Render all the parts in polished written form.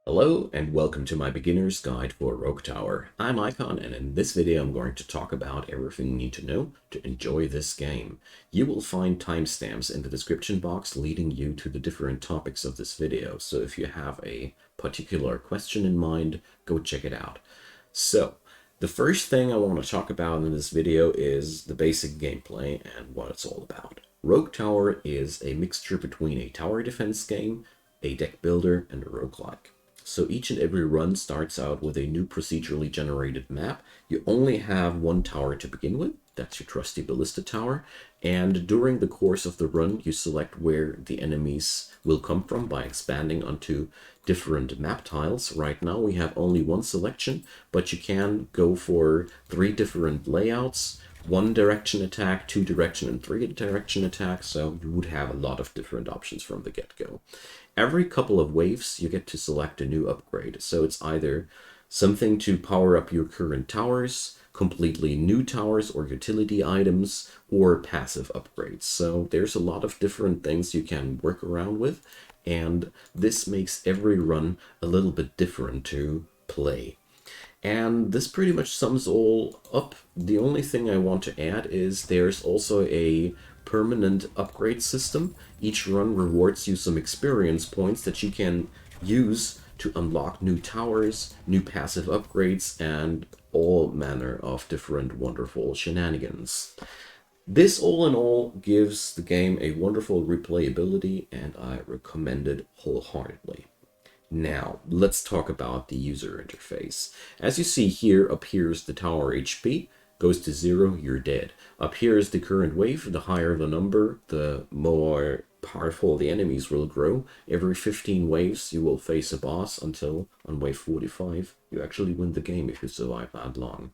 Hello and welcome to my beginner's guide for Rogue Tower. I'm Icon, and in this video I'm going to talk about everything you need to know to enjoy this game. You will find timestamps in the description box leading you to the different topics of this video, so if you have a particular question in mind, go check it out. So, the first thing I want to talk about in this video is the basic gameplay and what it's all about. Rogue Tower is a mixture between a tower defense game, a deck builder, and a roguelike. So each and every run starts out with a new procedurally generated map. You only have one tower to begin with. That's your trusty ballista tower. And during the course of the run, you select where the enemies will come from by expanding onto different map tiles. Right now we have only one selection, but you can go for 3 different layouts. 1 direction attack, 2 direction, and 3 direction attack, so you would have a lot of different options from the get-go. Every couple of waves, you get to select a new upgrade, so it's either something to power up your current towers, completely new towers or utility items, or passive upgrades. So there's a lot of different things you can work around with, and this makes every run a little bit different to play. And this pretty much sums all up. The only thing I want to add is there's also a permanent upgrade system. Each run rewards you some experience points that you can use to unlock new towers, new passive upgrades, and all manner of different wonderful shenanigans. This all in all gives the game a wonderful replayability, and I recommend it wholeheartedly. Now, let's talk about the user interface. As you see here, up here is the tower HP. Goes to 0, you're dead. Up here is the current wave. The higher the number, the more powerful the enemies will grow. Every 15 waves, you will face a boss until, on wave 45, you actually win the game if you survive that long.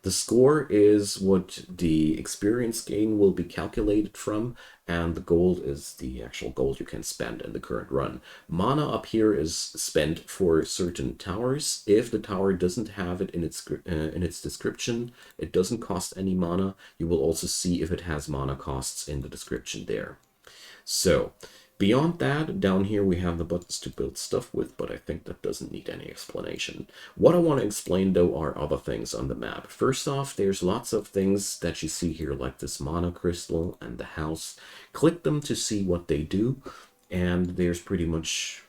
The score is what the experience gain will be calculated from, and the gold is the actual gold you can spend in the current run. Mana up here is spent for certain towers. If the tower doesn't have it in its description, it doesn't cost any mana. You will also see if it has mana costs in the description there. So, beyond that, down here we have the buttons to build stuff with, but I think that doesn't need any explanation. What I want to explain, though, are other things on the map. First off, there's lots of things that you see here, like this mana crystal and the house. Click them to see what they do, and there's pretty much...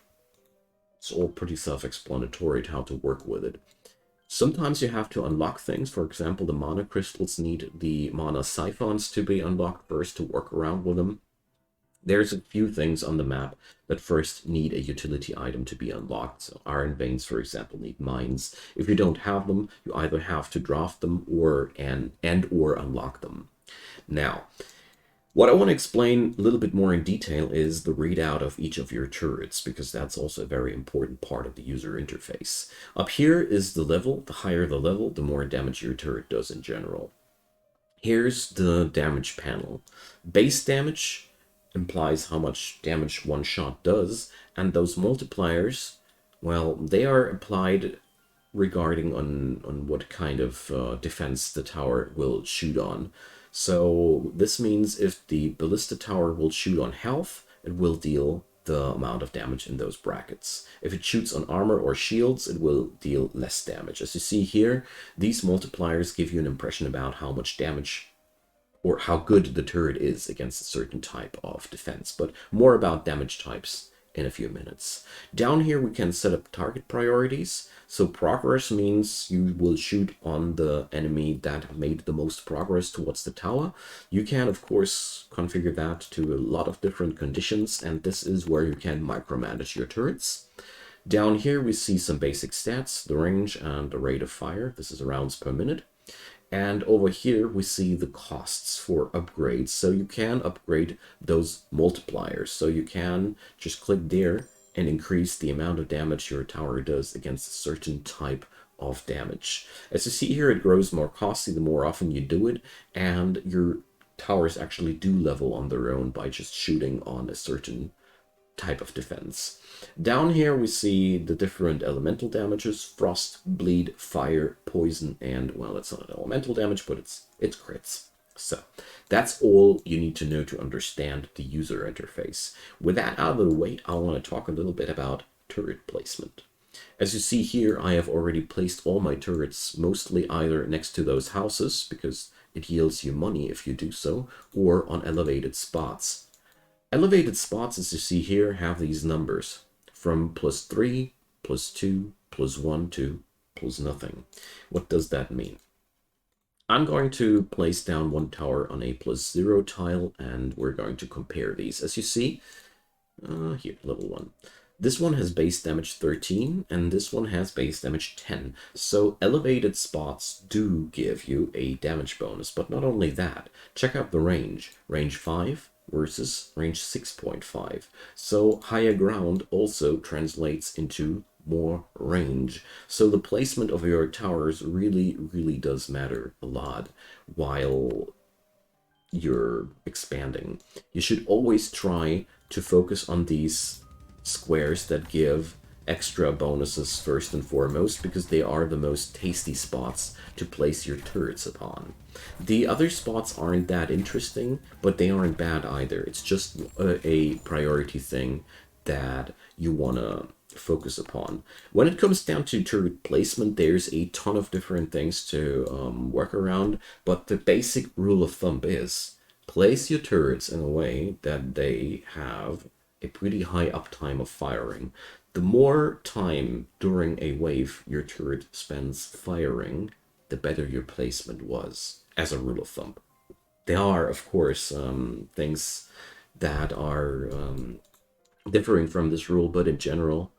it's all pretty self-explanatory how to work with it. Sometimes you have to unlock things. For example, the mana crystals need the mana siphons to be unlocked first to work around with them. There's a few things on the map that first need a utility item to be unlocked. So iron veins, for example, need mines. If you don't have them, you either have to draft them or unlock them. Now, what I want to explain a little bit more in detail is the readout of each of your turrets, because that's also a very important part of the user interface. Up here is the level. The higher the level, the more damage your turret does in general. Here's the damage panel. Base damage implies how much damage one shot does, and those multipliers, well, they are applied regarding on what kind of defense the tower will shoot on. So this means if the ballista tower will shoot on health, it will deal the amount of damage in those brackets. If it shoots on armor or shields, it will deal less damage. As you see here, these multipliers give you an impression about how much damage or how good the turret is against a certain type of defense, but more about damage types in a few minutes. Down here we can set up target priorities. So progress means you will shoot on the enemy that made the most progress towards the tower. You can, of course, configure that to a lot of different conditions, and this is where you can micromanage your turrets. Down here we see some basic stats, the range and the rate of fire. This is rounds per minute. And over here we see the costs for upgrades. So you can upgrade those multipliers. So you can just click there and increase the amount of damage your tower does against a certain type of damage. As you see here, it grows more costly the more often you do it, and your towers actually do level on their own by just shooting on a certain type of defense. Down here we see the different elemental damages: frost, bleed, fire, poison, and, well, it's not an elemental damage, but it's crits. So that's all you need to know to understand the user interface. With that out of the way, I want to talk a little bit about turret placement. As you see here, I have already placed all my turrets mostly either next to those houses, because it yields you money if you do so, or on elevated spots. Elevated spots, as you see here, have these numbers from +3, +2, +1 to +nothing. What does that mean? I'm going to place down one tower on a +0 tile, and we're going to compare these. As you see, here, level 1. This one has base damage 13, and this one has base damage 10. So elevated spots do give you a damage bonus, but not only that. Check out the range. Range 5 versus range 6.5. So higher ground also translates into more range. So the placement of your towers really, really does matter a lot while you're expanding. You should always try to focus on these squares that give extra bonuses first and foremost, because they are the most tasty spots to place your turrets upon. The other spots aren't that interesting, but they aren't bad either. It's just a priority thing that you want to focus upon. When it comes down to turret placement, there's a ton of different things to work around, but the basic rule of thumb is place your turrets in a way that they have a pretty high uptime of firing. The more time during a wave your turret spends firing, the better your placement was, as a rule of thumb. There are, of course, things that are differing from this rule, but in general,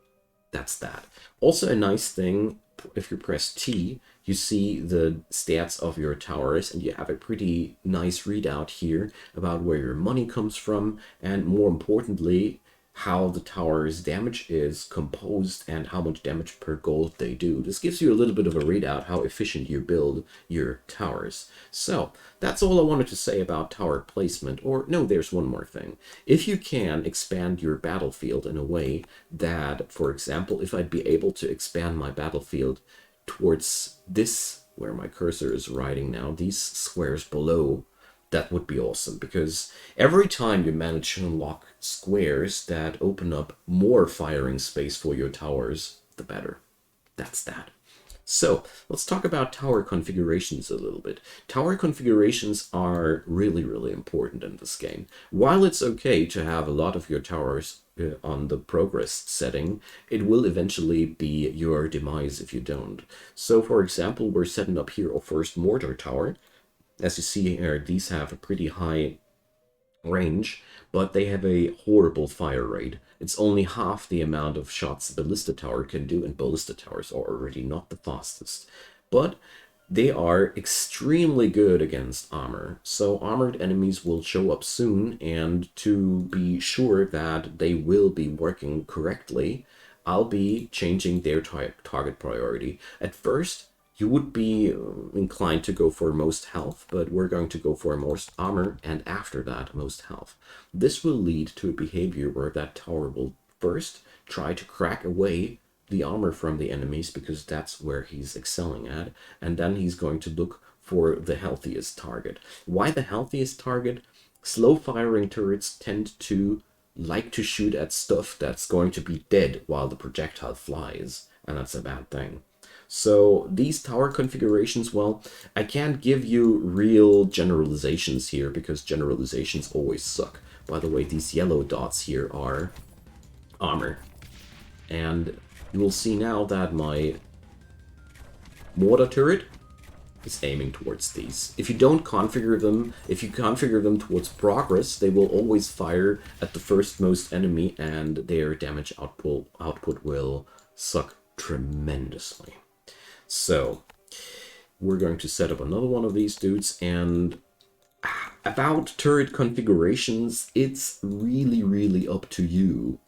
that's that. Also, a nice thing, if you press T, you see the stats of your towers, and you have a pretty nice readout here about where your money comes from, and more importantly, how the tower's damage is composed and how much damage per gold they do. This gives you a little bit of a readout how efficient you build your towers. So that's all I wanted to say about tower placement. Or no, there's one more thing. If you can expand your battlefield in a way that, for example, if I'd be able to expand my battlefield towards this, where my cursor is riding now, these squares below, that would be awesome, because every time you manage to unlock squares that open up more firing space for your towers, the better. That's that. So let's talk about tower configurations a little bit. Tower configurations are really, really important in this game. While it's okay to have a lot of your towers on the progress setting, it will eventually be your demise if you don't. So for example, we're setting up here a first mortar tower. As you see here, these have a pretty high range, but they have a horrible fire rate. It's only half the amount of shots a ballista tower can do, and ballista towers are already not the fastest. But they are extremely good against armor, so armored enemies will show up soon, and to be sure that they will be working correctly, I'll be changing their target priority. At first, you would be inclined to go for most health, but we're going to go for most armor, and after that, most health. This will lead to a behavior where that tower will first try to crack away the armor from the enemies, because that's where he's excelling at, and then he's going to look for the healthiest target. Why the healthiest target? Slow firing turrets tend to like to shoot at stuff that's going to be dead while the projectile flies, and that's a bad thing. So these tower configurations, well, I can't give you real generalizations here, because generalizations always suck. By the way, these yellow dots here are armor. And you will see now that my mortar turret is aiming towards these. If you don't configure them, if you configure them towards progress, they will always fire at the first most enemy, and their damage output will suck tremendously. So we're going to set up another one of these dudes, and about turret configurations, it's really, really up to you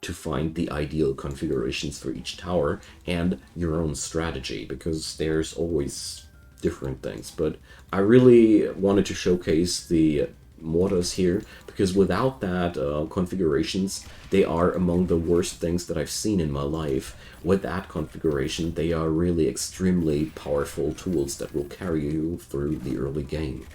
to find the ideal configurations for each tower and your own strategy, because there's always different things. But I really wanted to showcase the mortars here, because without that configurations, they are among the worst things that I've seen in my life. With that configuration, they are really extremely powerful tools that will carry you through the early game.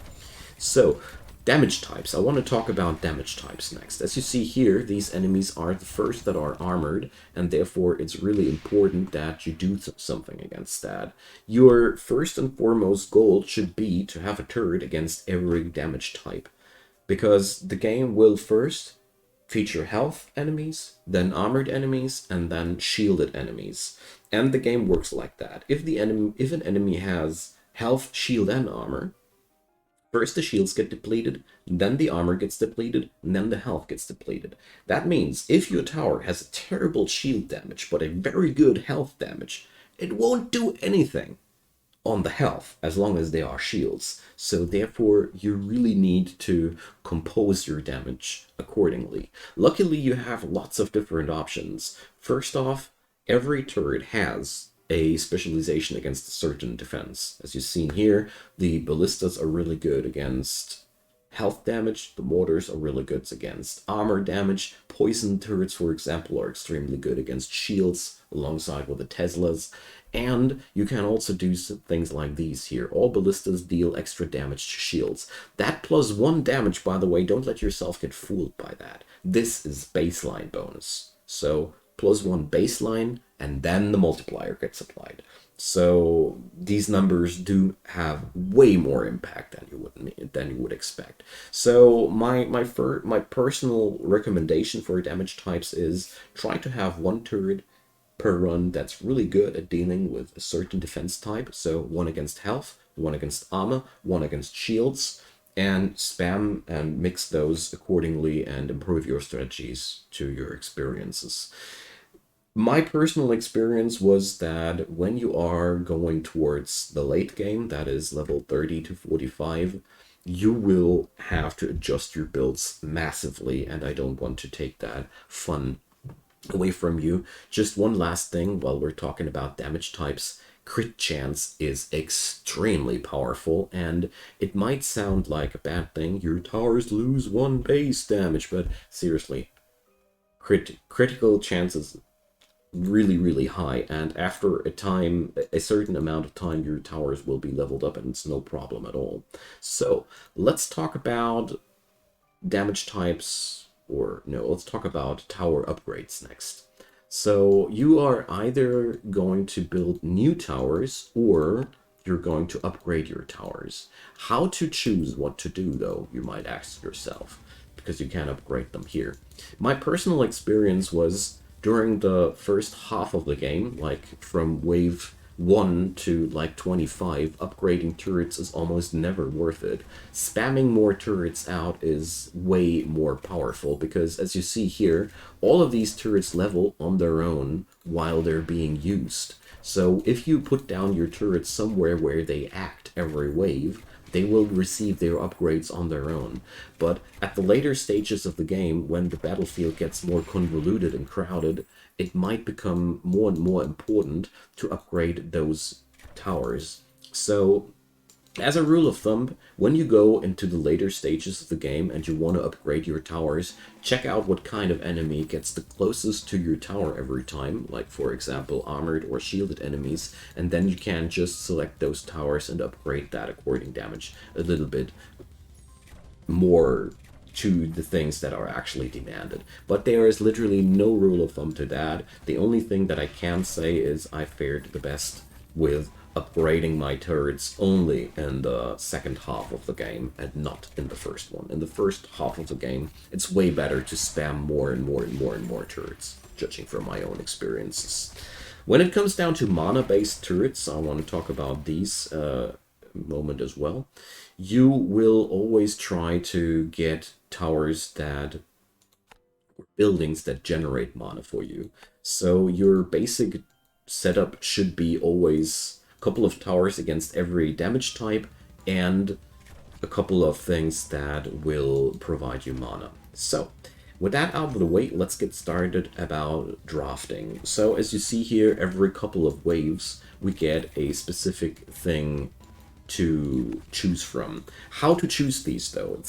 So Damage types. I want to talk about damage types next. As you see here, these enemies are the first that are armored, and therefore it's really important that you do something against that. Your first and foremost goal should be to have a turret against every damage type, because the game will first feature health enemies, then armored enemies, and then shielded enemies. And the game works like that. If an enemy has health, shield, and armor, first the shields get depleted, then the armor gets depleted, and then the health gets depleted. That means if your tower has a terrible shield damage but a very good health damage, it won't do anything on the health as long as they are shields. So therefore you really need to compose your damage accordingly. Luckily you have lots of different options. First off, every turret has a specialization against a certain defense. As you've seen here, the ballistas are really good against health damage, the mortars are really good against armor damage, poison turrets, for example, are extremely good against shields, alongside with the Teslas, and you can also do things like these here. All ballistas deal extra damage to shields. That +1 damage, by the way, don't let yourself get fooled by that. This is baseline bonus. So +1 baseline, and then the multiplier gets applied. So these numbers do have way more impact than you would expect. So my personal recommendation for damage types is try to have one turret per run that's really good at dealing with a certain defense type. So one against health, one against armor, one against shields, and spam and mix those accordingly and improve your strategies to your experiences. My personal experience was that when you are going towards the late game, that is level 30 to 45, you will have to adjust your builds massively, and I don't want to take that fun away from you. Just one last thing while we're talking about damage types. Crit chance is extremely powerful, and it might sound like a bad thing. Your towers lose 1 base damage, but seriously, critical chances really high, and after a certain amount of time, your towers will be leveled up and it's no problem at all. So let's talk about damage types, or no, let's talk about tower upgrades next. So you are either going to build new towers or you're going to upgrade your towers. How to choose what to do, though, you might ask yourself, because you can upgrade them here. My personal experience was during the first half of the game, like from wave 1 to like 25, upgrading turrets is almost never worth it. Spamming more turrets out is way more powerful, because as you see here, all of these turrets level on their own while they're being used. So if you put down your turrets somewhere where they act every wave, they will receive their upgrades on their own. But at the later stages of the game, when the battlefield gets more convoluted and crowded, it might become more and more important to upgrade those towers. So, as a rule of thumb, when you go into the later stages of the game and you want to upgrade your towers, check out what kind of enemy gets the closest to your tower every time, like for example armored or shielded enemies, and then you can just select those towers and upgrade that according damage a little bit more to the things that are actually demanded. But there is literally no rule of thumb to that. The only thing that I can say is I fared the best with upgrading my turrets only in the second half of the game and not in the first one. In the first half of the game, it's way better to spam more and more turrets, judging from my own experiences. When it comes down to mana-based turrets, I want to talk about these moment as well. You will always try to get towers that, buildings that generate mana for you. So your basic setup should be always a couple of towers against every damage type and a couple of things that will provide you mana. So with that out of the way, let's get started about drafting. So as you see here, every couple of waves we get a specific thing to choose from. How to choose these, though,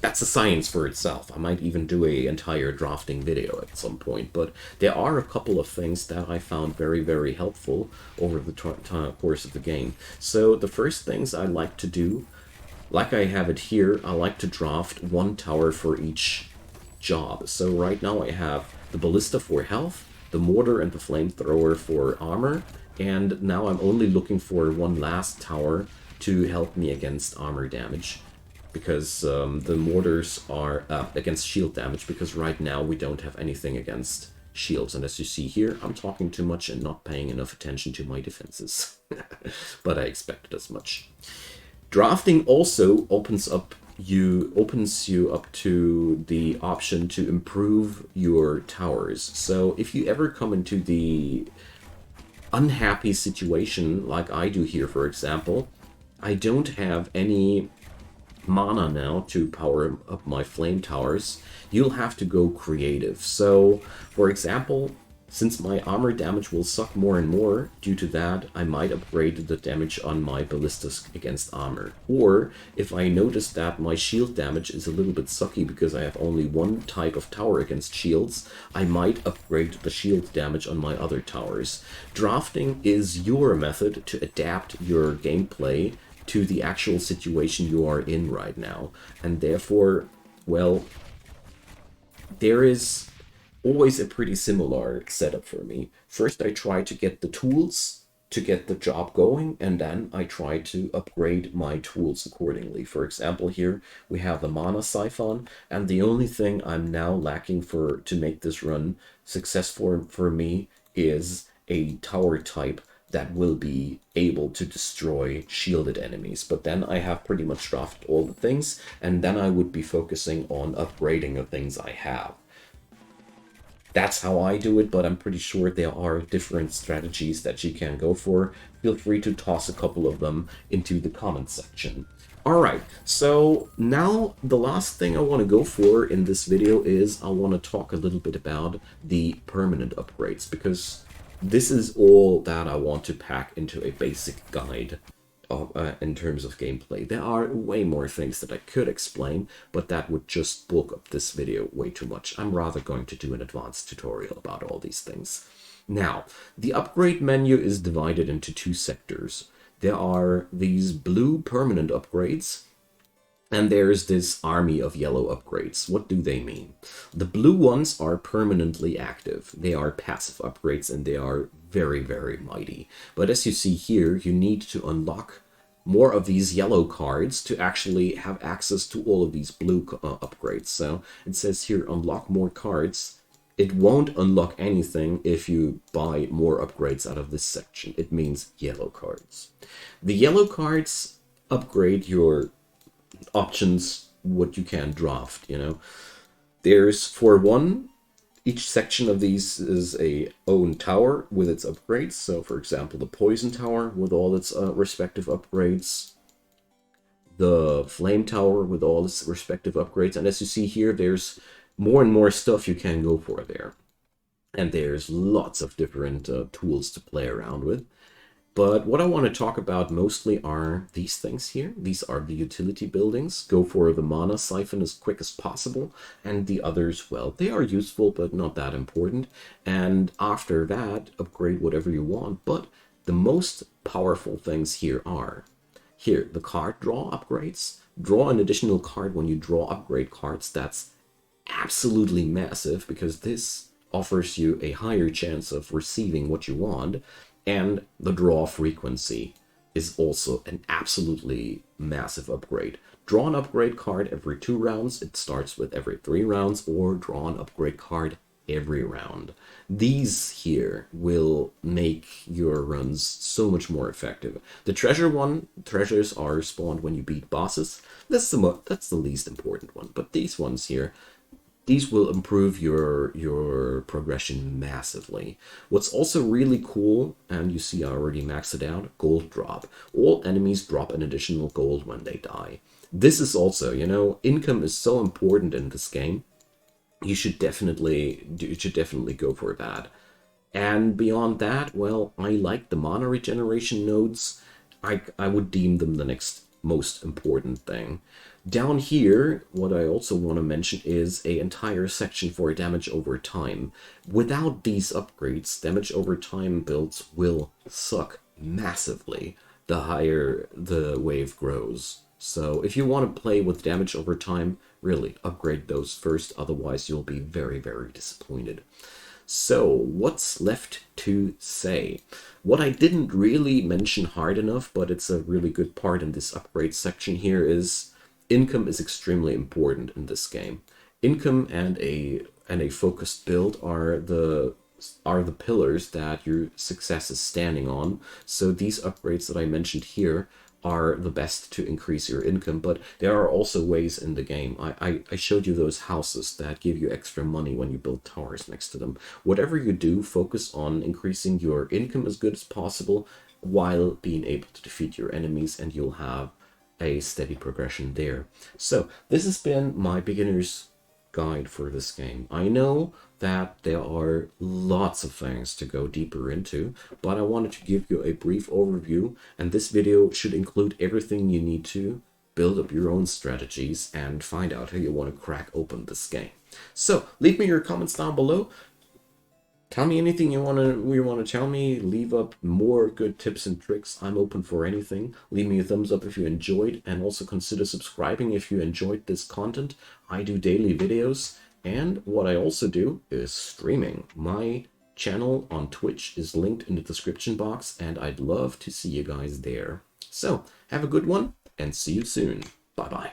that's a science for itself. I might even do an entire drafting video at some point, but there are a couple of things that I found very helpful over the course of the game. So the first things I like to do Like I have it here, I like to draft one tower for each job. So right now I have the ballista for health, the mortar and the flamethrower for armor, and now I'm only looking for one last tower to help me against armor damage, because the mortars are against shield damage, because right now we don't have anything against shields. And as you see here, I'm talking too much and not paying enough attention to my defenses. But I expected as much. Drafting also opens you up to the option to improve your towers. So if you ever come into the unhappy situation like I do here, for example, I don't have any mana now to power up my flame towers. You'll have to go creative. So, for example, since my armor damage will suck more and more, due to that, I might upgrade the damage on my ballistas against armor. Or, if I notice that my shield damage is a little bit sucky because I have only one type of tower against shields, I might upgrade the shield damage on my other towers. Drafting is your method to adapt your gameplay to the actual situation you are in right now. And therefore, well, there is always a pretty similar setup for me. First, I try to get the tools to get the job going, and then I try to upgrade my tools accordingly. For example, here we have the Mana Siphon, and the only thing I'm now lacking to make this run successful for me is a tower type that will be able to destroy shielded enemies. But then I have pretty much drafted all the things, and then I would be focusing on upgrading the things I have. That's how I do it, but I'm pretty sure there are different strategies that you can go for. Feel free to toss a couple of them into the comments section. Alright, so now the last thing I want to go for in this video is I want to talk a little bit about the permanent upgrades, because this is all that I want to pack into a basic guide in terms of gameplay. There are way more things that I could explain, but that would just bulk up this video way too much. I'm rather going to do an advanced tutorial about all these things. Now, the upgrade menu is divided into two sectors. There are these blue permanent upgrades, and there's this army of yellow upgrades. What do they mean? The blue ones are permanently active. They are passive upgrades, and they are very, very mighty. But as you see here, you need to unlock more of these yellow cards to actually have access to all of these blue upgrades. So it says here, unlock more cards. It won't unlock anything if you buy more upgrades out of this section. It means yellow cards. The yellow cards upgrade your options, what you can draft, you know. There's, for one, each section of these is a own tower with its upgrades. So, for example, the Poison Tower with all its respective upgrades. The Flame Tower with all its respective upgrades. And as you see here, there's more and more stuff you can go for there. And there's lots of different tools to play around with. But what I want to talk about mostly are these things here. These are the utility buildings. Go for the Mana Siphon as quick as possible. And the others, well, they are useful, but not that important. And after that, upgrade whatever you want. But the most powerful things here are, here, the card draw upgrades. Draw an additional card when you draw upgrade cards. That's absolutely massive, because this offers you a higher chance of receiving what you want. And the draw frequency is also an absolutely massive upgrade. Draw an upgrade card every 2 rounds. It starts with every 3 rounds, or draw an upgrade card every round. These here will make your runs so much more effective. The treasures are spawned when you beat bosses. That's the least important one. But these ones here, these will improve your progression massively. What's also really cool, and you see I already maxed it out, gold drop. All enemies drop an additional gold when they die. This is also, you know, income is so important in this game. You should definitely go for that. And beyond that, well, I like the mana regeneration nodes. I would deem them the next most important thing. Down here, what I also want to mention is an entire section for damage over time. Without these upgrades, damage over time builds will suck massively the higher the wave grows. So if you want to play with damage over time, really upgrade those first, otherwise you'll be very, very disappointed. So, what's left to say? What I didn't really mention hard enough, but it's a really good part in this upgrade section here, is income is extremely important in this game. Income and a focused build are the pillars that your success is standing on. So these upgrades that I mentioned here are the best to increase your income, but there are also ways in the game. I showed you those houses that give you extra money when you build towers next to them. Whatever you do, focus on increasing your income as good as possible while being able to defeat your enemies, and you'll have a steady progression there. So this has been my beginner's guide for this game. I know that there are lots of things to go deeper into, but I wanted to give you a brief overview, and this video should include everything you need to build up your own strategies and find out how you want to crack open this game. So leave me your comments down below. Tell me anything you want to tell me. Leave up more good tips and tricks. I'm open for anything. Leave me a thumbs up if you enjoyed, and also consider subscribing if you enjoyed this content. I do daily videos, and what I also do is streaming. My channel on Twitch is linked in the description box, and I'd love to see you guys there. So have a good one, and see you soon. Bye bye.